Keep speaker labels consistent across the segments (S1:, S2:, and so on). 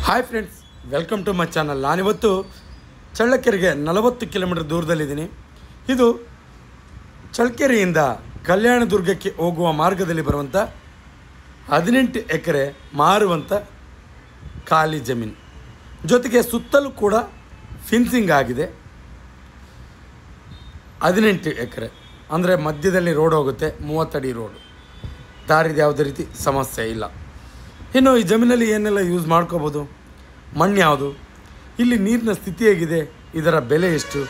S1: Hi friends, welcome to my channel. ನಾನಿವತ್ತು ಚಳ್ಳಕೆರೆಗೆ 40 kilometre ದೂರದಲ್ಲಿದ್ದೀನಿ. ಇದು ಚಳ್ಳಕೆರೆಯಿಂದ ಕಲ್ಯಾಣದುರ್ಗಕ್ಕೆ ಹೋಗುವ ಮಾರ್ಗದಲ್ಲಿ ಬರುವಂಥ 18 ಎಕರೆ ಮಾರುವಂಥ ಖಾಲಿ ಜಮೀನು. ಜೊತೆಗೆ ಸುತ್ತಲೂ ಕೂಡ ಫಿನ್ಸಿಂಗ್ ಆಗಿದೆ. 18 ಎಕರೆ ಅಂದರೆ ಮಧ್ಯದಲ್ಲಿ ರೋಡ್ ಹೋಗುತ್ತೆ, 30 ಅಡಿ ರೋಡು. ದಾರಿದು ಯಾವುದೇ ರೀತಿ ಸಮಸ್ಯೆ ಇಲ್ಲ. ಇನ್ನು ಈ ಜಮೀನಲ್ಲಿ ಏನೆಲ್ಲ ಯೂಸ್ ಮಾಡ್ಕೋಬೋದು, ಮಣ್ಣು ಯಾವುದು, ಇಲ್ಲಿ ನೀರಿನ ಸ್ಥಿತಿ ಹೇಗಿದೆ, ಇದರ ಬೆಲೆ ಎಷ್ಟು,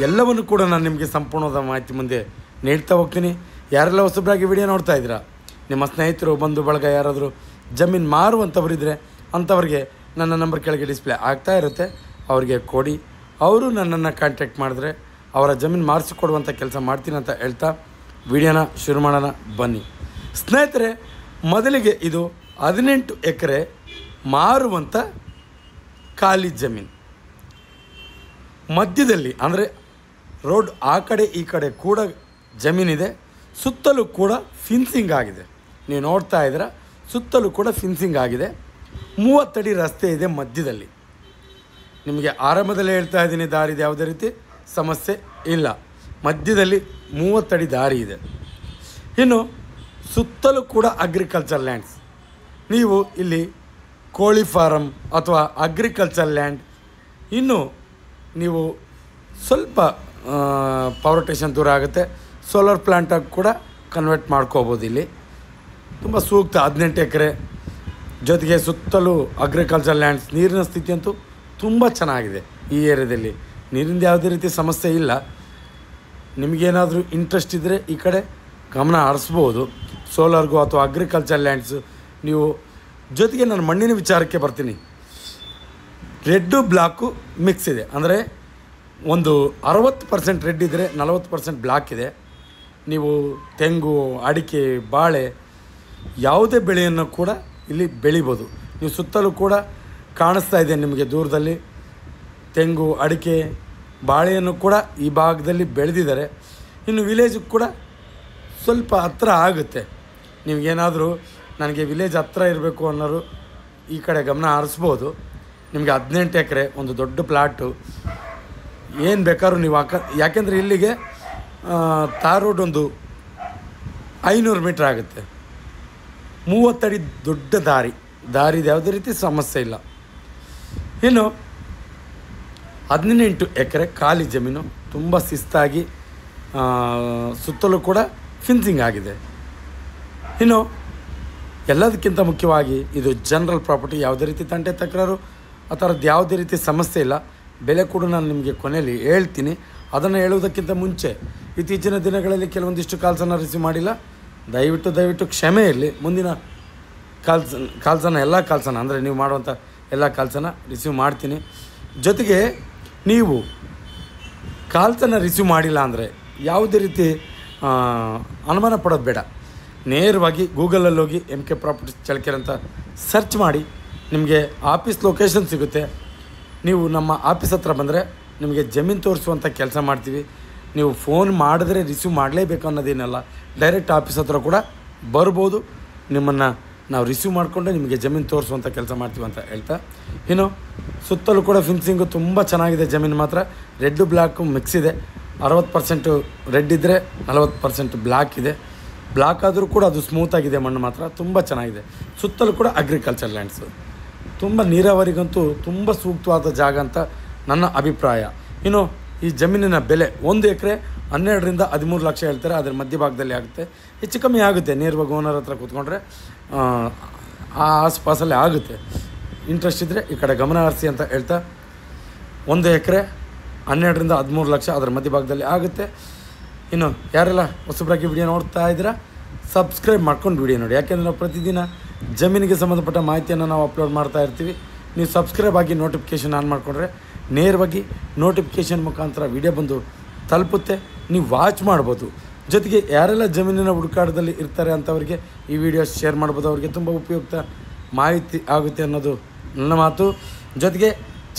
S1: ಎಲ್ಲವನ್ನು ಕೂಡ ನಾನು ನಿಮಗೆ ಸಂಪೂರ್ಣವಾದ ಮಾಹಿತಿ ಮುಂದೆ ನೀಡ್ತಾ ಹೋಗ್ತೀನಿ. ಯಾರೆಲ್ಲ ಹೊಸಬ್ರಾಗಿ ವಿಡಿಯೋ ನೋಡ್ತಾ ಇದ್ದೀರಾ, ನಿಮ್ಮ ಸ್ನೇಹಿತರು ಬಂಧು ಬಳಗ ಯಾರಾದರೂ ಜಮೀನು ಮಾರುವಂಥವರಿದ್ದರೆ ಅಂಥವ್ರಿಗೆ ನನ್ನ ನಂಬರ್ ಕೆಳಗೆ ಡಿಸ್ಪ್ಲೇ ಆಗ್ತಾ ಇರುತ್ತೆ, ಅವರಿಗೆ ಕೊಡಿ. ಅವರು ನನ್ನನ್ನು ಕಾಂಟ್ಯಾಕ್ಟ್ ಮಾಡಿದ್ರೆ ಅವರ ಜಮೀನು ಮಾರಿಸಿಕೊಡುವಂಥ ಕೆಲಸ ಮಾಡ್ತೀನಿ ಅಂತ ಹೇಳ್ತಾ ವಿಡಿಯೋನ ಶುರು ಮಾಡೋಣ ಬನ್ನಿ ಸ್ನೇಹಿತರೆ. ಮೊದಲಿಗೆ ಇದು 18 ಎಕರೆ ಮಾರುವಂಥ ಖಾಲಿ ಜಮೀನು. ಮಧ್ಯದಲ್ಲಿ ಅಂದರೆ ರೋಡ್ ಆ ಕಡೆ ಈ ಕಡೆ ಕೂಡ ಜಮೀನಿದೆ. ಸುತ್ತಲೂ ಕೂಡ ಫಿನ್ಸಿಂಗ್ ಆಗಿದೆ. ನೀವು ನೋಡ್ತಾ ಇದ್ದೀರ, ಸುತ್ತಲೂ ಕೂಡ ಫಿನ್ಸಿಂಗ್ ಆಗಿದೆ. 30 ಅಡಿ ರಸ್ತೆ ಇದೆ ಮಧ್ಯದಲ್ಲಿ. ನಿಮಗೆ ಆರಂಭದಲ್ಲೇ ಹೇಳ್ತಾ ಇದ್ದೀನಿ, ದಾರಿದು ಯಾವುದೇ ರೀತಿ ಸಮಸ್ಯೆ ಇಲ್ಲ. ಮಧ್ಯದಲ್ಲಿ 30 ಅಡಿ ದಾರಿ ಇದೆ. ಇನ್ನು ಸುತ್ತಲೂ ಕೂಡ ಅಗ್ರಿಕಲ್ಚರ್ ಲ್ಯಾಂಡ್ಸ್. ನೀವು ಇಲ್ಲಿ ಕೋಳಿ ಫಾರಮ್ ಅಥವಾ ಅಗ್ರಿಕಲ್ಚರ್ ಲ್ಯಾಂಡ್, ಇನ್ನು ನೀವು ಸ್ವಲ್ಪ ಪವರ್ ಸ್ಟೇಷನ್ ದೂರ ಆಗುತ್ತೆ, ಸೋಲಾರ್ ಪ್ಲ್ಯಾಂಟಾಗಿ ಕೂಡ ಕನ್ವರ್ಟ್ ಮಾಡ್ಕೋಬೋದು. ಇಲ್ಲಿ ತುಂಬ ಸೂಕ್ತ 18 ಎಕರೆ. ಜೊತೆಗೆ ಸುತ್ತಲೂ ಅಗ್ರಿಕಲ್ಚರ್ ಲ್ಯಾಂಡ್ಸ್. ನೀರಿನ ಸ್ಥಿತಿ ಅಂತೂ ತುಂಬ ಚೆನ್ನಾಗಿದೆ. ಈ ಏರಿಯಾದಲ್ಲಿ ನೀರಿಂದ ಯಾವುದೇ ರೀತಿ ಸಮಸ್ಯೆ ಇಲ್ಲ. ನಿಮಗೇನಾದರೂ ಇಂಟ್ರೆಸ್ಟ್ ಇದ್ದರೆ ಈ ಕಡೆ ಗಮನ ಹರಿಸ್ಬೋದು, ಸೋಲಾರ್ಗೂ ಅಥವಾ ಅಗ್ರಿಕಲ್ಚರ್ ಲ್ಯಾಂಡ್ಸು ನೀವು. ಜೊತೆಗೆ ನಾನು ಮಣ್ಣಿನ ವಿಚಾರಕ್ಕೆ ಬರ್ತೀನಿ. ರೆಡ್ಡು ಬ್ಲಾಕು ಮಿಕ್ಸ್ ಇದೆ. ಅಂದರೆ ಒಂದು 60% ರೆಡ್ ಇದ್ದರೆ 40% ಬ್ಲಾಕ್ ಇದೆ. ನೀವು ತೆಂಗು, ಅಡಿಕೆ, ಬಾಳೆ ಯಾವುದೇ ಬೆಳೆಯನ್ನು ಕೂಡ ಇಲ್ಲಿ ಬೆಳಿಬೋದು. ನೀವು ಸುತ್ತಲೂ ಕೂಡ ಕಾಣಿಸ್ತಾ ಇದೆ ನಿಮಗೆ ದೂರದಲ್ಲಿ ತೆಂಗು, ಅಡಿಕೆ, ಬಾಳೆಯನ್ನು ಕೂಡ ಈ ಭಾಗದಲ್ಲಿ ಬೆಳೆದಿದ್ದಾರೆ. ಇನ್ನು ವಿಲೇಜ್ ಕೂಡ ಸ್ವಲ್ಪ ಹತ್ರ ಆಗುತ್ತೆ. ನಿಮಗೇನಾದರೂ ನನಗೆ ವಿಲೇಜ್ ಹತ್ರ ಇರಬೇಕು ಅನ್ನೋರು ಈ ಕಡೆ ಗಮನ ಹರಿಸ್ಬೋದು. ನಿಮಗೆ 18 ಎಕರೆ ಒಂದು ದೊಡ್ಡ ಪ್ಲಾಟು ಏನು ಬೇಕಾದ್ರೂ ನೀವು ಯಾಕೆಂದರೆ ಇಲ್ಲಿಗೆ ತಾರ್ ರೋಡ್ ಒಂದು 500 ಮೀಟ್ರ್ ಆಗುತ್ತೆ. 30 ಅಡಿ ದೊಡ್ಡ ದಾರಿದು ಯಾವುದೇ ರೀತಿ ಸಮಸ್ಯೆ ಇಲ್ಲ. ಇನ್ನು 18 ಎಕರೆ ಖಾಲಿ ಜಮೀನು, ತುಂಬ ಶಿಸ್ತಾಗಿ ಸುತ್ತಲೂ ಕೂಡ ಫಿನ್ಸಿಂಗ್ ಆಗಿದೆ. ಇನ್ನು ಎಲ್ಲದಕ್ಕಿಂತ ಮುಖ್ಯವಾಗಿ ಇದು ಜನರಲ್ ಪ್ರಾಪರ್ಟಿ. ಯಾವುದೇ ರೀತಿ ತಂಟೆ ತಕರಾರು ಆ ಥರದ್ದು ಯಾವುದೇ ರೀತಿ ಸಮಸ್ಯೆ ಇಲ್ಲ. ಬೆಲೆ ಕೂಡ ನಾನು ನಿಮಗೆ ಕೊನೆಯಲ್ಲಿ ಹೇಳ್ತೀನಿ. ಅದನ್ನು ಹೇಳುವುದಕ್ಕಿಂತ ಮುಂಚೆ ಇತ್ತೀಚಿನ ದಿನಗಳಲ್ಲಿ ಕೆಲವೊಂದಿಷ್ಟು ಕಾಲ್ಸನ್ನು ರಿಸೀವ್ ಮಾಡಿಲ್ಲ. ದಯವಿಟ್ಟು ಕ್ಷಮೆ ಇರಲಿ. ಮುಂದಿನ ಕಾಲ್ಸನ್ನು ಎಲ್ಲ ಕಾಲ್ಸನ್ನು ಅಂದರೆ ನೀವು ಮಾಡುವಂಥ ಎಲ್ಲ ಕಾಲ್ಸನ್ನು ರಿಸೀವ್ ಮಾಡ್ತೀನಿ. ಜೊತೆಗೆ ನೀವು ಕಾಲ್ಸನ್ನು ರಿಸೀವ್ ಮಾಡಿಲ್ಲ ಅಂದರೆ ಯಾವುದೇ ರೀತಿ ಅನುಮಾನ ಪಡೋದು ಬೇಡ. ನೇರವಾಗಿ ಗೂಗಲಲ್ಲಿ ಹೋಗಿ MK ಪ್ರಾಪರ್ಟೀಸ್ ಚಳ್ಳಕೆರೆ ಅಂತ ಸರ್ಚ್ ಮಾಡಿ, ನಿಮಗೆ ಆಫೀಸ್ ಲೊಕೇಶನ್ ಸಿಗುತ್ತೆ. ನೀವು ನಮ್ಮ ಆಫೀಸ್ ಹತ್ರ ಬಂದರೆ ನಿಮಗೆ ಜಮೀನು ತೋರಿಸುವಂಥ ಕೆಲಸ ಮಾಡ್ತೀವಿ. ನೀವು ಫೋನ್ ಮಾಡಿದ್ರೆ ರಿಸೀವ್ ಮಾಡಲೇಬೇಕು ಅನ್ನೋದೇನಲ್ಲ, ಡೈರೆಕ್ಟ್ ಆಫೀಸ್ ಹತ್ರ ಕೂಡ ಬರ್ಬೋದು. ನಿಮ್ಮನ್ನು ನಾವು ರಿಸೀವ್ ಮಾಡಿಕೊಂಡು ನಿಮಗೆ ಜಮೀನು ತೋರಿಸುವಂಥ ಕೆಲಸ ಮಾಡ್ತೀವಿ ಅಂತ ಹೇಳ್ತಾ, ಇನ್ನು ಸುತ್ತಲೂ ಕೂಡ ಫಿನ್ಸಿಂಗು ತುಂಬ ಚೆನ್ನಾಗಿದೆ. ಜಮೀನು ಮಾತ್ರ ರೆಡ್ಡು ಬ್ಲ್ಯಾಕು ಮಿಕ್ಸ್ ಇದೆ. 60% ರೆಡ್ ಇದ್ದರೆ 40% ಬ್ಲ್ಯಾಕ್ ಇದೆ. ಬ್ಲ್ಯಾಕ್ ಆದರೂ ಕೂಡ ಅದು ಸ್ಮೂತಾಗಿದೆ. ಮಣ್ಣು ಮಾತ್ರ ತುಂಬ ಚೆನ್ನಾಗಿದೆ. ಸುತ್ತಲೂ ಕೂಡ ಅಗ್ರಿಕಲ್ಚರ್ ಲ್ಯಾಂಡ್ಸು. ತುಂಬ ನೀರಾವರಿಗಂತೂ ತುಂಬ ಸೂಕ್ತವಾದ ಜಾಗ ಅಂತ ನನ್ನ ಅಭಿಪ್ರಾಯ. ಇನ್ನು ಈ ಜಮೀನಿನ ಬೆಲೆ 1 ಎಕರೆ 12ರಿಂದ 13 ಲಕ್ಷ ಹೇಳ್ತಾರೆ. ಅದರ ಮಧ್ಯಭಾಗದಲ್ಲಿ ಆಗುತ್ತೆ, ಹೆಚ್ಚು ಕಮ್ಮಿ ಆಗುತ್ತೆ. ನೇರವಾಗಿ ಓನರ್ ಹತ್ರ ಕೂತ್ಕೊಂಡ್ರೆ ಆ ಆಸ್ಪಾಸಲ್ಲೇ ಆಗುತ್ತೆ. ಇಂಟ್ರೆಸ್ಟ್ ಇದ್ದರೆ ಈ ಕಡೆ ಗಮನ ಹರಿಸಿ ಅಂತ ಹೇಳ್ತಾ, 1 ಎಕರೆ 12ರಿಂದ 13 ಲಕ್ಷ ಅದರ ಮಧ್ಯಭಾಗದಲ್ಲಿ ಆಗುತ್ತೆ. ಇನ್ನು ಯಾರೆಲ್ಲ ಹೊಸಬ್ರಾಗಿ ವಿಡಿಯೋ ನೋಡ್ತಾ ಇದ್ದೀರಾ, ಸಬ್ಸ್ಕ್ರೈಬ್ ಮಾಡ್ಕೊಂಡು ವಿಡಿಯೋ ನೋಡಿ. ಯಾಕೆಂದರೆ ನಾವು ಪ್ರತಿದಿನ ಜಮೀನಿಗೆ ಸಂಬಂಧಪಟ್ಟ ಮಾಹಿತಿಯನ್ನು ನಾವು ಅಪ್ಲೋಡ್ ಮಾಡ್ತಾ ಇರ್ತೀವಿ. ನೀವು ಸಬ್ಸ್ಕ್ರೈಬ್ ಆಗಿ ನೋಟಿಫಿಕೇಷನ್ ಆನ್ ಮಾಡಿಕೊಂಡ್ರೆ ನೇರವಾಗಿ ನೋಟಿಫಿಕೇಷನ್ ಮುಖಾಂತರ ವಿಡಿಯೋ ಬಂದು ತಲುಪುತ್ತೆ, ನೀವು ವಾಚ್ ಮಾಡ್ಬೋದು. ಜೊತೆಗೆ ಯಾರೆಲ್ಲ ಜಮೀನಿನ ಹುಡುಕಾಟದಲ್ಲಿ ಇರ್ತಾರೆ ಅಂಥವ್ರಿಗೆ ಈ ವಿಡಿಯೋ ಶೇರ್ ಮಾಡ್ಬೋದು. ಅವ್ರಿಗೆ ತುಂಬ ಉಪಯುಕ್ತ ಮಾಹಿತಿ ಆಗುತ್ತೆ ಅನ್ನೋದು ನನ್ನ ಮಾತು. ಜೊತೆಗೆ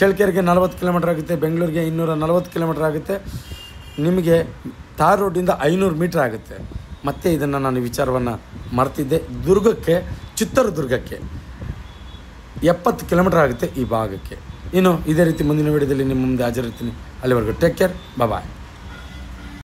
S1: ಚಳ್ಳಕೆರೆಗೆ 40 ಕಿಲೋಮೀಟ್ರ್ ಆಗುತ್ತೆ, ಬೆಂಗಳೂರಿಗೆ 240 ಕಿಲೋಮೀಟ್ರ್ ಆಗುತ್ತೆ. ನಿಮಗೆ ತಾರ್ ರೋಡಿಂದ 500 ಮೀಟ್ರ್ ಆಗುತ್ತೆ. ಮತ್ತು ಇದನ್ನು ನಾನು ವಿಚಾರವನ್ನು ಮರ್ತಿದ್ದೆ. ಚಿತ್ರದುರ್ಗಕ್ಕೆ 70 ಕಿಲೋಮೀಟರ್ ಆಗುತ್ತೆ ಈ ಭಾಗಕ್ಕೆ. ಇನ್ನು ಇದೇ ರೀತಿ ಮುಂದಿನ ವಿಡಿಯೋದಲ್ಲಿ ನಿಮ್ಮ ಮುಂದೆ ಹಾಜರಿರ್ತೀನಿ. ಅಲ್ಲಿವರೆಗೂ ಟೇಕ್ ಕೇರ್, ಬಾಯ್.